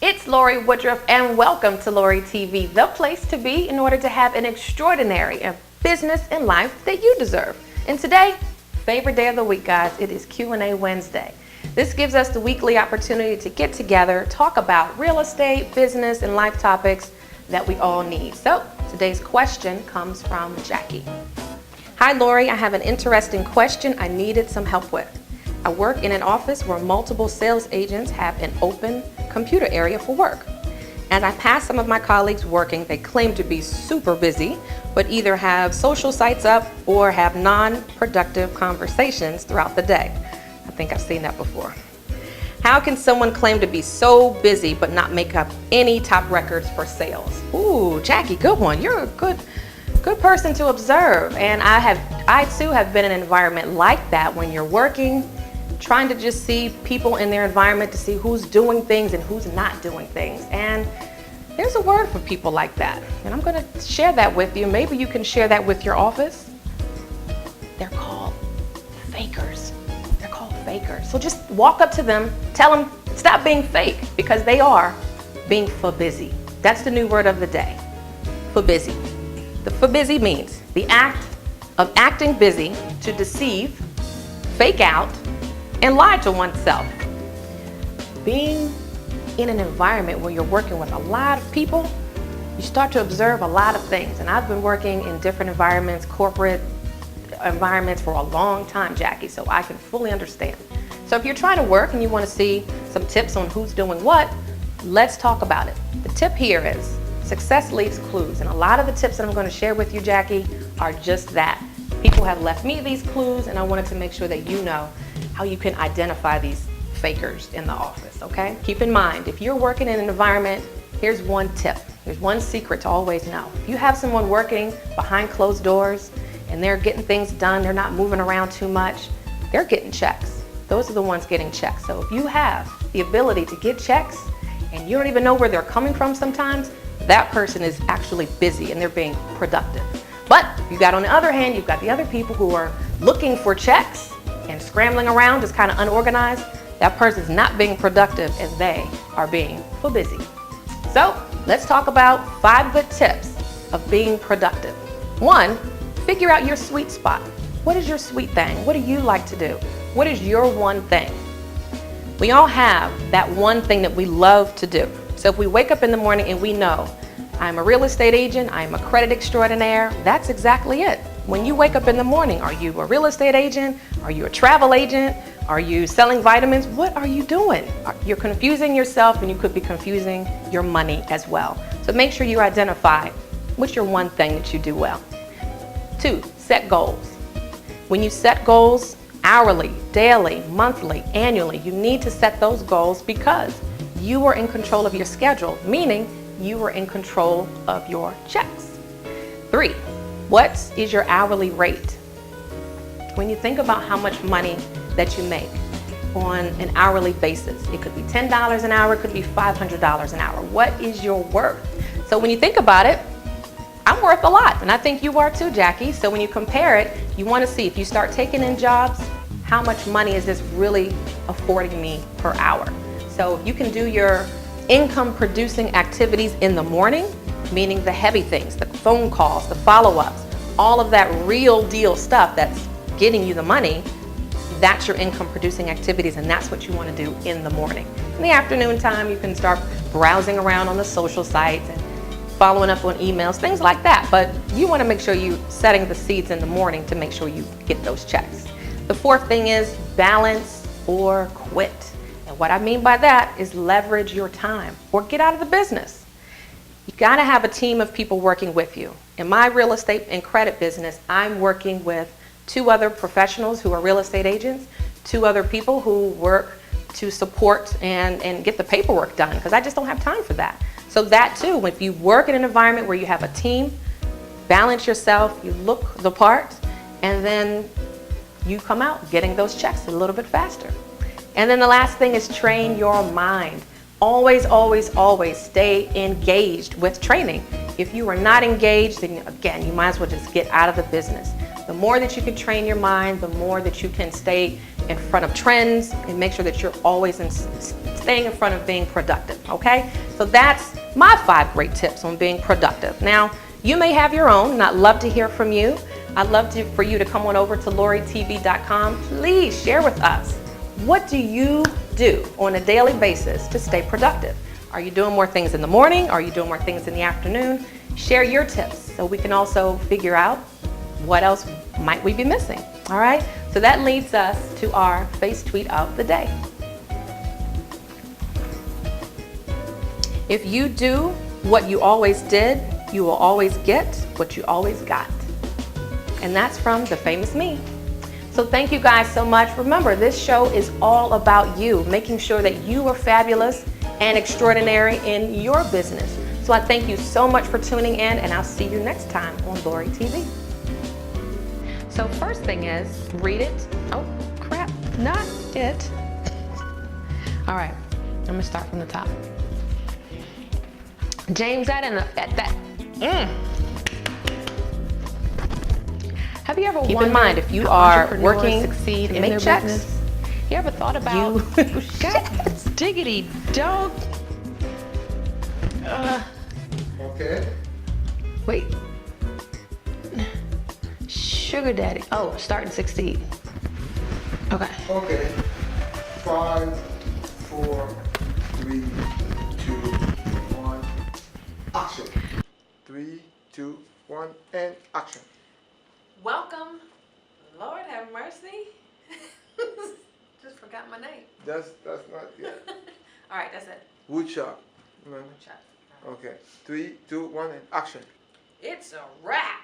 It's Lorie Woodruff, and welcome to Lorie TV, the place to be in order to have an extraordinary business and life that you deserve. And today, favorite day of the week, guys, it is Q&A Wednesday. This gives us the weekly opportunity to get together, talk about real estate, business, and life topics that we all need. So today's question comes from Jackie. Hi, Lorie, I have an interesting question I needed some help with. I work in an office where multiple sales agents have an open computer area for work. As I pass some of my colleagues working, they claim to be super busy, but either have social sites up or have non-productive conversations throughout the day. I think I've seen that before. How can someone claim to be so busy but not make up any top records for sales? Ooh, Jackie, good one. You're a good person to observe. And I too have been in an environment like that when you're working, trying to just see people in their environment to see who's doing things and who's not doing things. And there's a word for people like that. And I'm gonna share that with you. Maybe you can share that with your office. They're called fakers. They're called fakers. So just walk up to them, tell them, stop being fake, because they are being for busy. That's the new word of the day, for busy. The for busy means the act of acting busy to deceive, fake out, and lie to oneself. Being in an environment where you're working with a lot of people, you start to observe a lot of things. And I've been working in different environments, corporate environments for a long time, Jackie, so I can fully understand. So if you're trying to work and you want to see some tips on who's doing what, let's talk about it. The tip here is success leaves clues. And a lot of the tips that I'm going to share with you, Jackie, are just that. People have left me these clues, and I wanted to make sure that you know how you can identify these fakers in the office, okay? Keep in mind, if you're working in an environment, here's one tip. There's one secret to always know. If you have someone working behind closed doors and they're getting things done, they're not moving around too much, they're getting checks. Those are the ones getting checks. So if you have the ability to get checks and you don't even know where they're coming from sometimes, that person is actually busy and they're being productive. But you got, on the other hand, you've got the other people who are looking for checks and scrambling around, just kind of unorganized. That person's not being productive and they are being for busy. So let's talk about 5 good tips of being productive. 1, figure out your sweet spot. What is your sweet thing? What do you like to do? What is your one thing? We all have that one thing that we love to do. So if we wake up in the morning and we know, I'm a real estate agent, I'm a credit extraordinaire, that's exactly it. When you wake up in the morning, are you a real estate agent? Are you a travel agent? Are you selling vitamins? What are you doing? You're confusing yourself, and you could be confusing your money as well. So make sure you identify what's your one thing that you do well. 2, set goals. When you set goals hourly, daily, monthly, annually, you need to set those goals because you are in control of your schedule, meaning you are in control of your checks. 3, what is your hourly rate? When you think about how much money that you make on an hourly basis, it could be $10 an hour, it could be $500 an hour. What is your worth? So when you think about it, I'm worth a lot, and I think you are too, Jackie. So when you compare it, you want to see, if you start taking in jobs, how much money is this really affording me per hour? So you can do your income producing activities in the morning, meaning the heavy things, the phone calls, the follow-ups, all of that real deal stuff that's getting you the money. That's your income producing activities, and that's what you want to do in the morning. In the afternoon time, you can start browsing around on the social sites and following up on emails, things like that. But you want to make sure you're setting the seeds in the morning to make sure you get those checks. The 4th thing is balance or quit. And what I mean by that is leverage your time or get out of the business. You got to have a team of people working with you. In my real estate and credit business, I'm working with 2 other professionals who are real estate agents. 2 other people who work to support and get the paperwork done, because I just don't have time for that. So that too, if you work in an environment where you have a team, balance yourself, you look the part, and then you come out getting those checks a little bit faster. And then the last thing is train your mind. Always, always, always stay engaged with training. If you are not engaged, then again, you might as well just get out of the business. The more that you can train your mind, the more that you can stay in front of trends and make sure that you're always staying in front of being productive, okay? So that's my 5 great tips on being productive. Now, you may have your own, and I'd love to hear from you. I'd love for you to come on over to LorieTV.com. Please share with us, what do you do on a daily basis to stay productive? Are you doing more things in the morning? Are you doing more things in the afternoon? Share your tips so we can also figure out what else might we be missing, all right? So that leads us to our face tweet of the day. If you do what you always did, you will always get what you always got. And that's from the famous me. So thank you guys so much. Remember, this show is all about you, making sure that you are fabulous and extraordinary in your business. So I thank you so much for tuning in, and I'll see you next time on Lorie TV. So first thing is, read it. Oh, crap, not it. All right, I'm gonna start from the top. James, have you ever keep in mind, if you are working succeed to make checks, business, you ever thought about God diggity dog? Okay. Wait. Sugar daddy. Oh, start and succeed. Okay. Okay. 5, 4, 3, 2, 1. Action. 3, 2, 1, and action. Welcome. Lord have mercy. Just forgot my name. That's not yet. All right, that's it. Woodchuck. Woodchuck. Okay. 3, 2, 1, and action. It's a wrap.